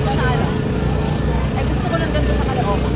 masyado. Eh, gusto ko ng ganito sa Caloocan.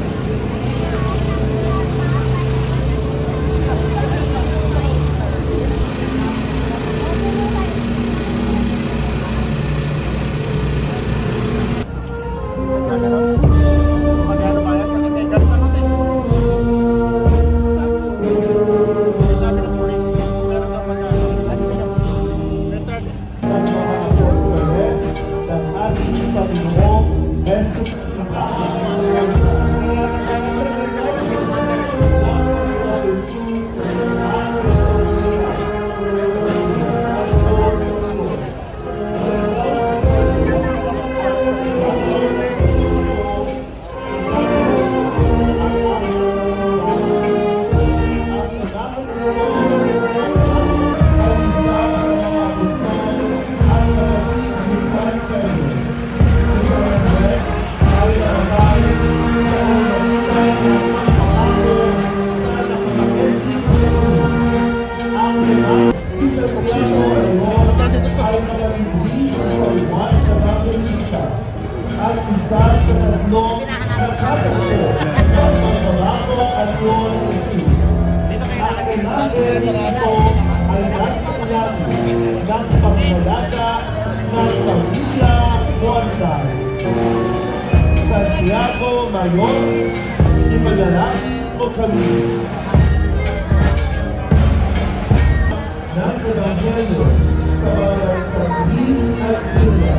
At isa sa tatlong nakatagpo ng pagbabago at Lord Jesus. Ang imagen ito ay nasa ilalim ng pangalaga ng pamilya Mortal. Santiago Mayor, ipanalangin mo kami. Ng Ebanghelyo sa mga San Luis at Sila.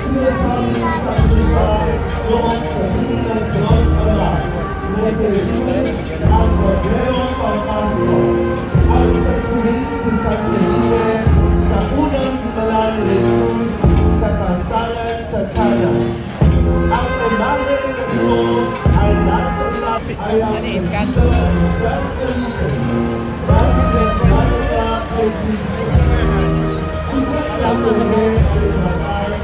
Sinasabi sa Susa doon sa ng Diyos Ama na si Jesus ang Kordero Pangpasko at saksihin si San Felipe sa unang dinala ni Jesus sa kasalan sa Cana. Ang imagen na ito ay nasa ilalim ay ang pagkila ni San Felipe bakit nagkala niya kay Cristo. Si San Felipe ay maray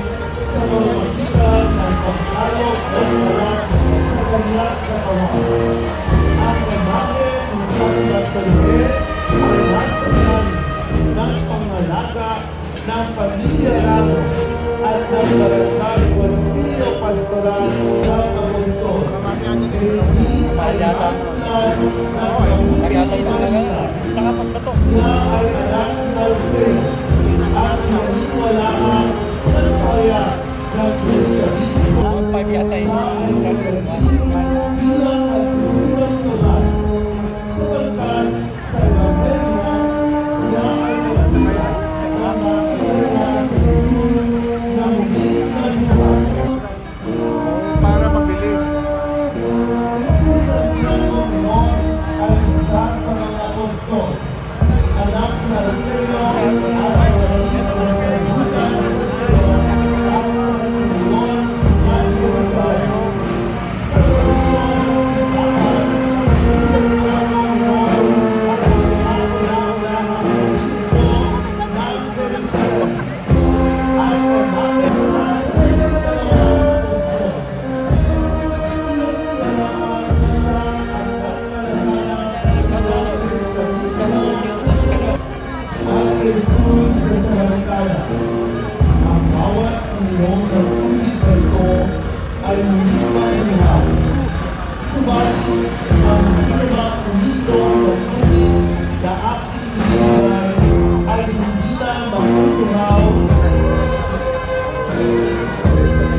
sa pamamagitan ng pagkalog ng alam sa kanyang katawan. Ang imagen ni San Bartolome ay nasa ilalim ng pangalaga ng pamilya Ramos at ng barangay Consilio Pastoral ng Apostol. Hindi ay nakakilala ng pamilya siya ay anak ni Alfredo at naniniwalaan ng kaya ng Krisyanismo. Siya ay nagdating bilang nagdurang Tomas sapagkat sa Evangelyo siya ay nagdura na makilala si Jesus na hindi nabuhay. Para mabilis. Si Santiago Mayor ay isa sa mga apostol, anak ni Alfredo at kapatid ni San Judas at San Simon at Jerusalem. Sa tradisyon ng simbahan, si Santiago Mayor ay sinakuna ng Kristo ng Jerusalem at umamesa sa dalawang apostol. Pinaglalaan siya ang pagpalahanap ng Krisyanismo. Ang Jesus sa samantala, ang bawat inyong nagtulid na ito ay muli mabuhay. Subalit, ang sinumang umito ng tubig na aking inilagay ay hindi na mabubuhaw.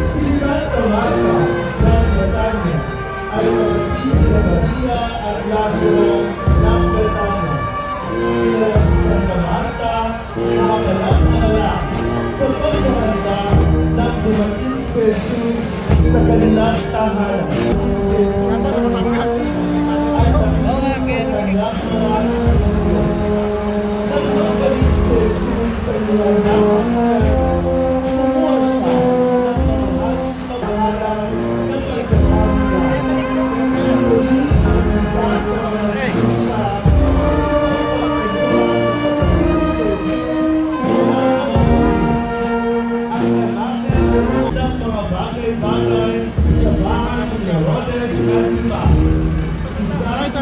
Si Santa Marta ng Betania ay kapatid ni Maria at Lazaro ng Betania. Kaya si Santa Marta nakapalang-alala sa paghahanda nang dumating si Jesus sa kanilang tahanan. Si Jesus ay nakinig sa kanyang mga inuyo. Nang magbalik si Jesus sa kanilang tahanan, kumuha siya ng mga pangalan ng pagkakanda. Pinuli ang isa sa mga siya ng mga bagay-bagay sa bahay ni Herodes Antipas. Isa sa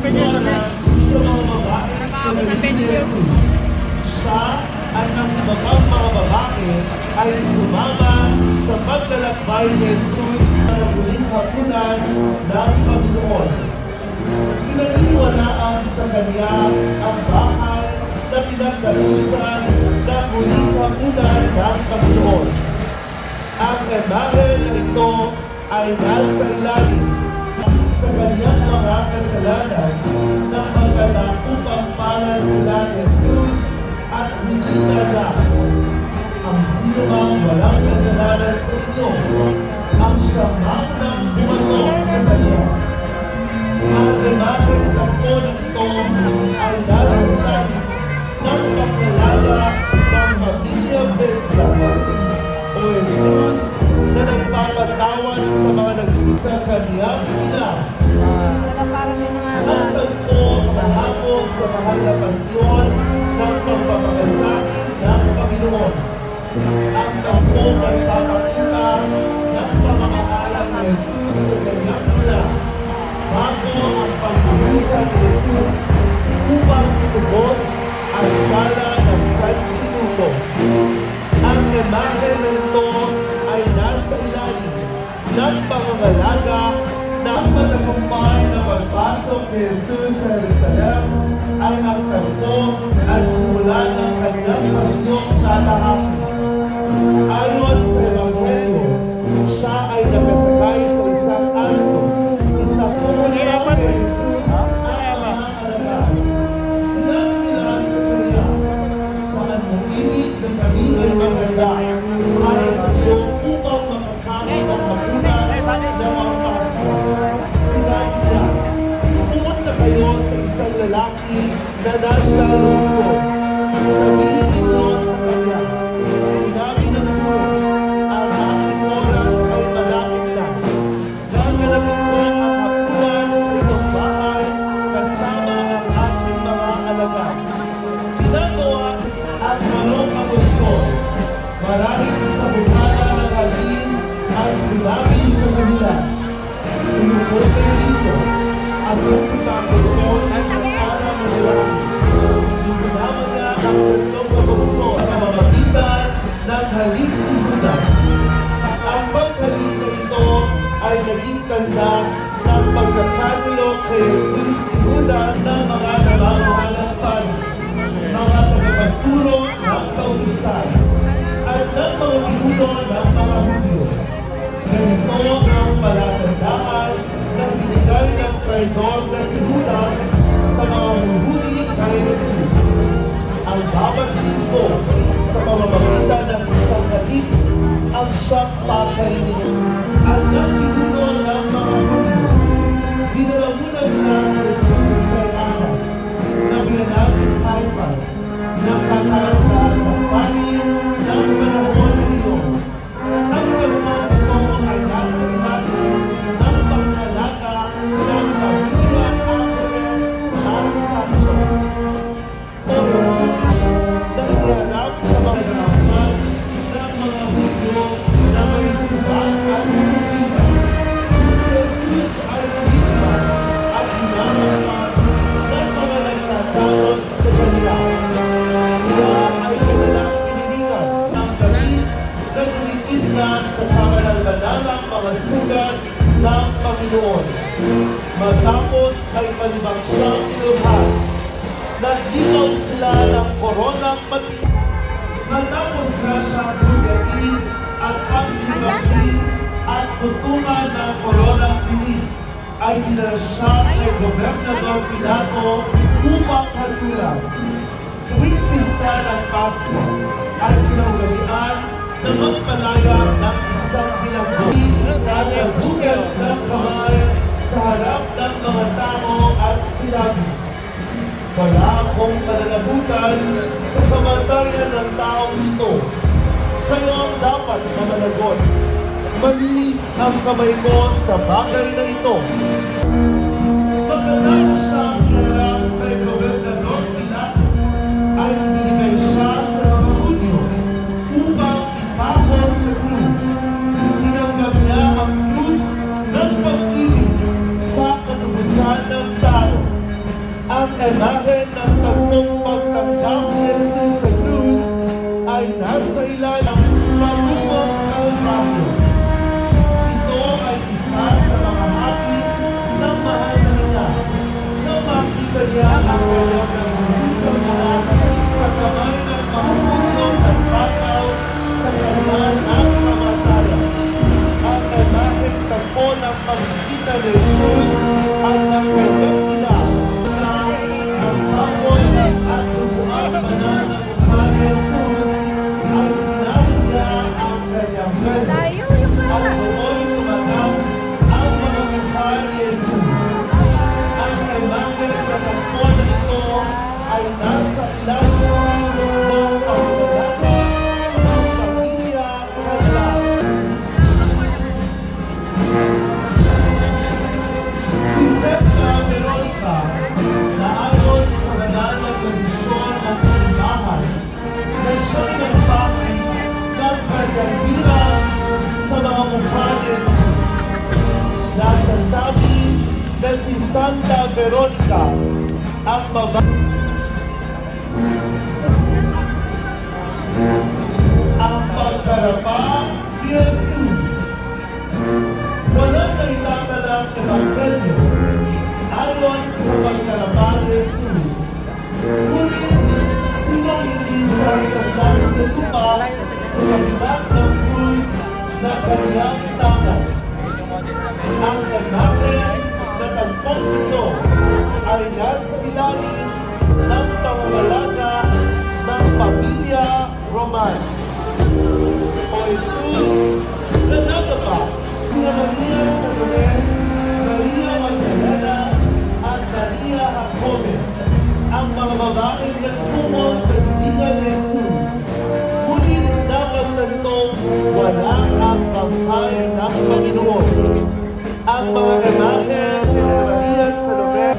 mga babae Jesus na huling hapunan ng Panginoon. Pinaniniwalaan sa Kanya ang bahay na pinagdalusan ng huling hapunan ng Panginoon. Ang imahe na ito ay nasa ilalim sa Kanyang mga kasalanan na magkala upang para sila ni Jesus at hindi na ang sino mang walang kasalanan sa inyo ang siyang maunang bumato sa Kanya. Ang imaheng takbo na ito ay nasa ilalim ng pagkalaga ng Maria Vesla o Jesus na nagpapatawad sa mga nagsisa Kanyang ina. Parang may mga... Ang tagpo na hako sa mahal na pasyon ng pagpapakasakit ng Panginoon. Ang tagpo na nagpapakita ng pamamaalam ni Jesus sa Kanyang ina bago ang pagbubusan ni Jesus upang itubos ang sala ng sansinuto. Ang imahe na ito ay nasa ilalim ng pangangalaga ng matagumpay na pagpasok ni Jesus sa Jerusalem ay ang tagpo at simula ng kanyang pasyong tatahaki. Ayon sa Ebanghelyo, siya ay nakasakay sa isang aso. Isang pumunta kay Jesus ang mga alagad. Sinabi nila sa kanya, saan mo ibig na kami ay maganda para sa iyo upang makakamit ang hapunan ng mga paso. Sinabi niya, pumunta kayo sa isang lalaki na nasa lungsod. Sabihin niyo sa kanya, sinabi ng guro, ang aking oras ay malapit na. Gaganapin ko ang hapunan sa inyong bahay kasama ang aking mga alagad. Ginagawa at manong apostol, marahil sa bukana ng hardin at sinabi sa kanila, "Tumuko kayo dito at pupunta ko doon para manalangin." Isinama niya ang tatlong apostol sa pamamagitan ng halik ni Judas. Ang paghalik na ito ay naging tanda ng pagkakanulo kay Jesus ni Judas ng mga namamahalang pari, mga tagapagturo ng kautusan, at ng mga pinuno ng mga Hudyo. Ganito ang palatandaan na binigay ng traidor na si Judas sa mga huhuli kay Jesus. Ang babatiin ko sa pamamagitan ng isang halik ang siyang pakainin. At ng pinuno ng mga Hudyo, dinala muna nila si Jesus kay Anas, na binanagin Caiaphas, na kataas-taas ng panin ng panahon na iyon. Ang gawang ito ay nasa ilalim ng pangalaga ng pamilya Angeles at Santos. O Jesus na iniharap sa mga nakamas ng mga Hudyo na may sibat at sibigan. Si Jesus ay pinigman at hinamagpas ng mga nagtatanod sa Kanya. Siya ay kanilang piniligan ng damit na dumikit na sa kamanal-manalang mga sugat ng Panginoon. Matapos ay malibang siyang inulhan, nagdilaw sila ng koronang matigas. Matapos na siya tugain at pag-ilibagin at putungan ng koronang tinig, ay dinala siya kay Gobernador Pilato upang hatulan. Tuwing pista ng Pasko ay kinaugali,an na magpalaya ng isang bilanggo at naghugas ng kamay sa harap ng mga tao at sinabi, "Wala akong pananagutan sa kamatayan ng taong ito. Kayo ang dapat na managot. Malinis ang kamay ko sa bagay na ito." Pagkatapos siya iharap kay Gobernador Pilato, ay binigay siya sa mga Hudyo upang ipako sa krus. Tinanggap niya ang krus ng pag-ibig sa katubusan ng tao. Ang imahe ng tatlong pagtanggap ni Jesus sa krus ay nasa ilalim patungong Kalbaryo. na si Santa Veronica, ang babae. Ang pagkarapa ni Jesus. Walang naitatalang ebanghelyo ayon sa pagkarapa ni Jesus. Ngunit sino hindi sasadlang sa lupa sa bigat ng krus na kanyang tangan? Ang kanakin na tampong ito ay nasa ilalim ng pangangalaga ng pamilya Roman. O Jesus, nanalo ka sina Maria Salome, Maria Magdalena, at Maria Jacobe, ang mga babaeng nagtungo sa libingan ni Jesus. Ngunit dapat na nitong wala ang bangkay ng Panginoon. Ang mga imahe ni Maria Salome,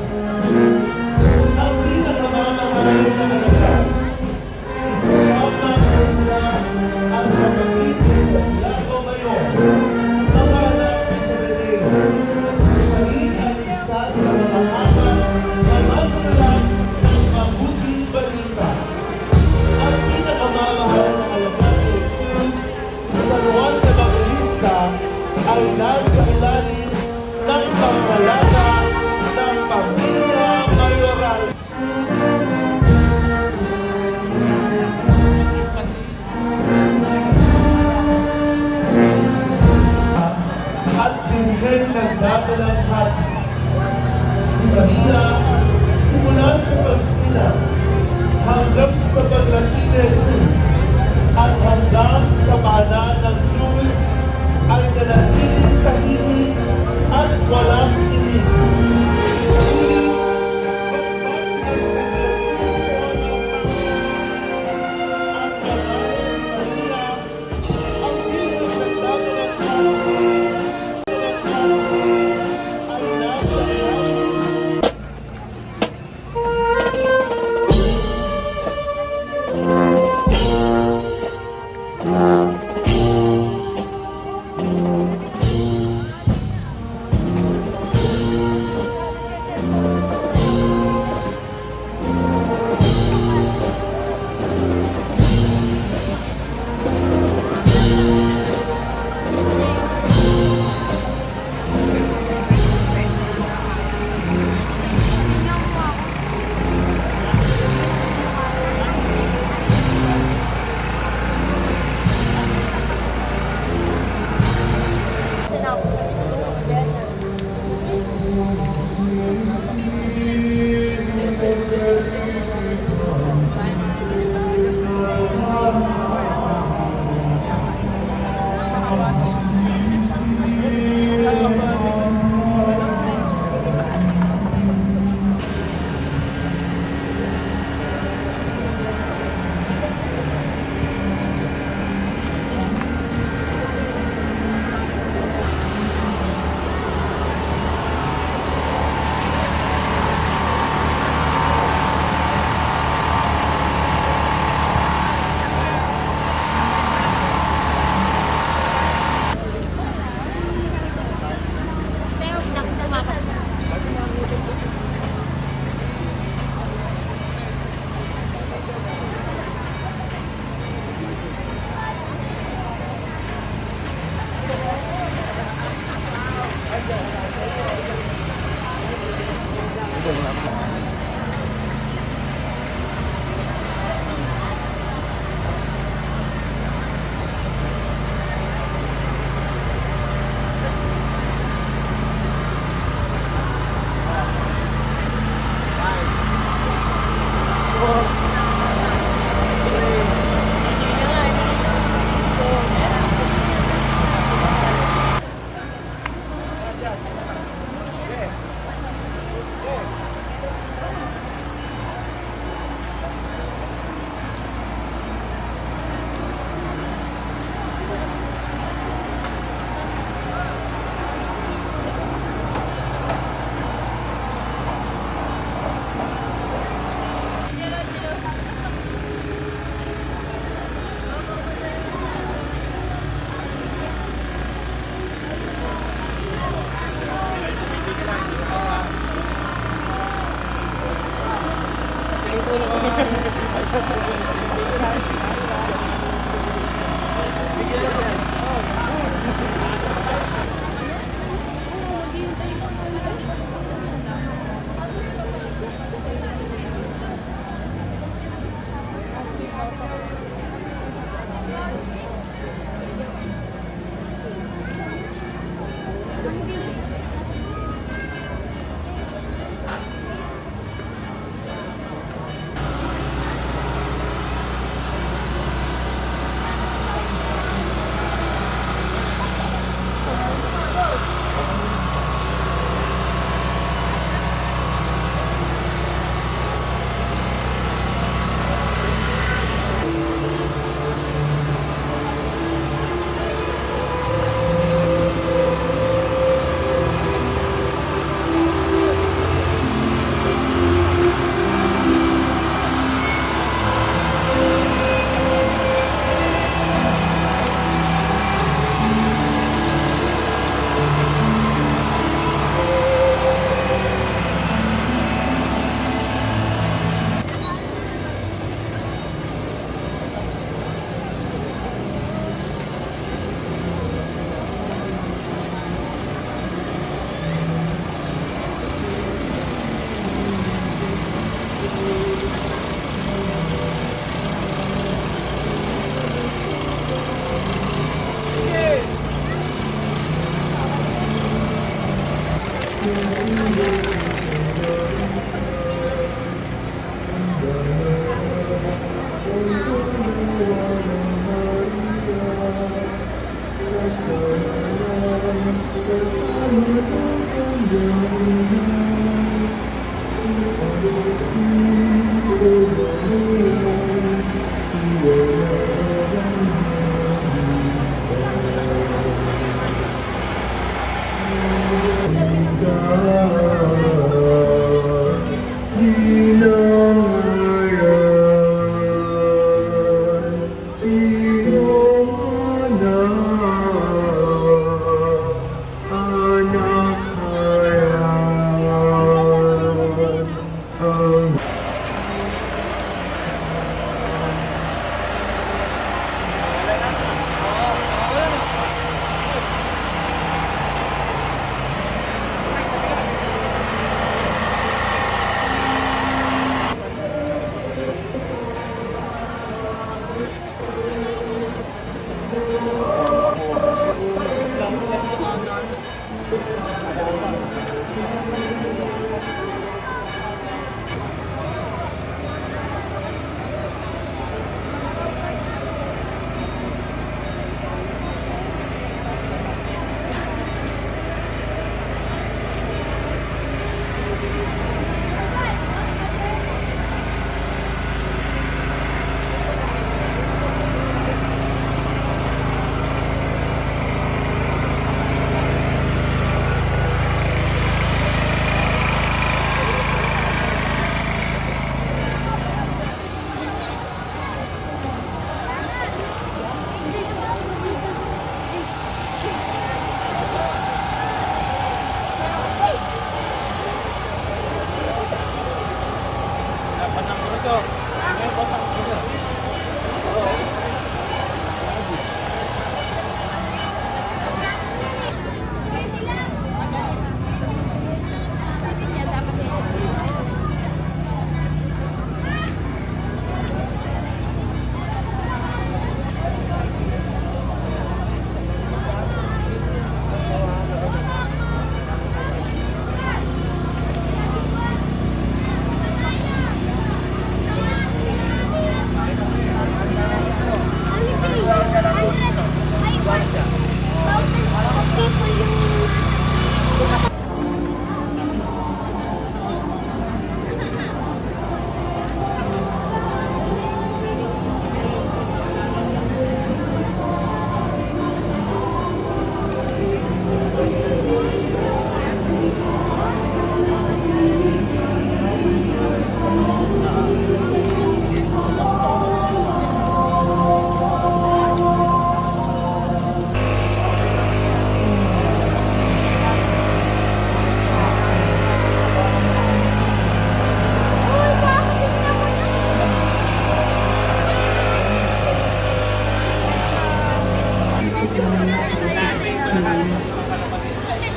ang pinakamamahal na alagad. Isa siyang mga isla at kapatid ni Santiago Mayor, mga anak ni Zebedeo. Siya rin ay isa sa mga anak na magmulat ng mabuting balita. Ang pinakamamahal na alagad ni Jesus, San Juan Evangelista, ay nasa ilalim ng pangalaga ng pamilya mayoral. At Birhen nagdadalang hati. Si Maria, simula sa pagsilang hanggang sa paglaki ni Jesus at hanggang sa paanan ng krus ay nanatiling tahimik at walang inig.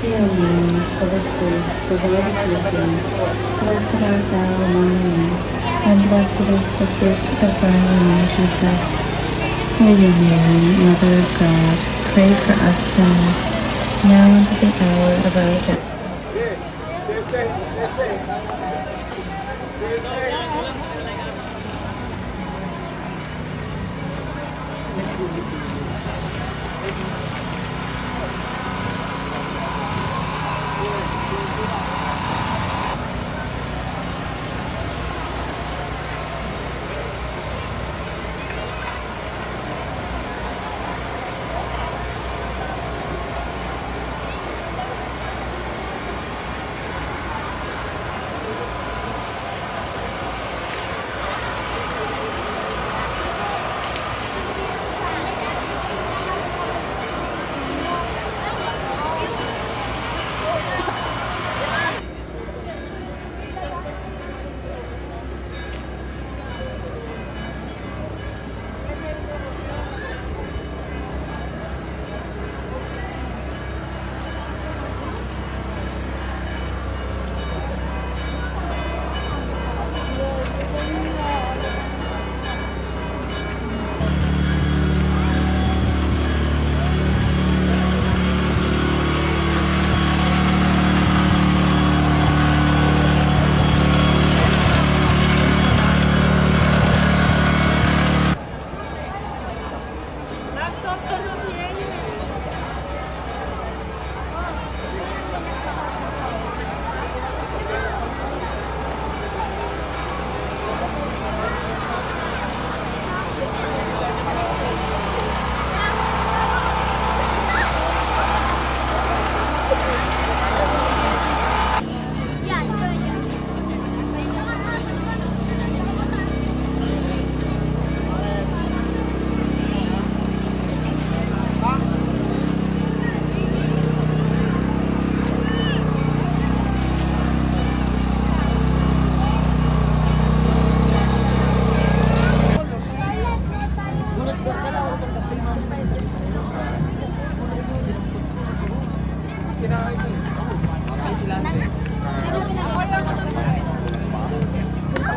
feelings of the truth provided wisdom, blessed art thou among men, and blessed is the fruit of thy womb, Jesus. Holy Mary, Mother of God, pray for us sinners, now and at the hour of our death.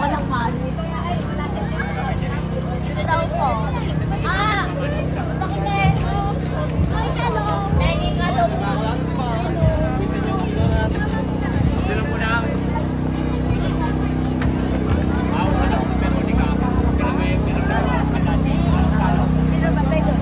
Walang mahal. Gusto daw po. Ah! Bakit eh? Ay, hello! Hanging hello. Sino ba tayo?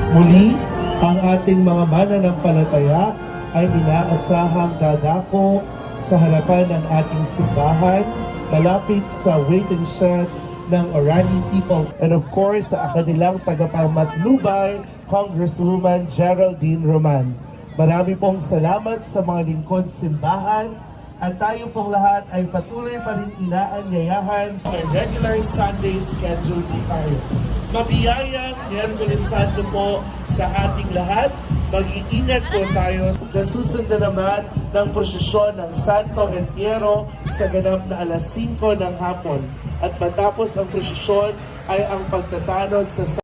Muli, ang ating mga mananampalataya ay inaasahang dadako sa harapan ng ating simbahan, malapit sa waiting shed ng Orani Peoples. And of course, sa kanilang tagapagmatnubay, Congresswoman Geraldine Roman. Marami pong salamat sa mga lingkod simbahan at tayo pong lahat ay patuloy pa rin inaanyayahan. May regular Sunday schedule po tayo. Mabiyayang Miyerkules Santo po sa ating lahat. Mag-iingat po tayo. Nasusundan naman ng prosesyon ng Santo Entierro sa ganap na alas 5 ng hapon. At matapos ang prosesyon ay ang pagtatanod sa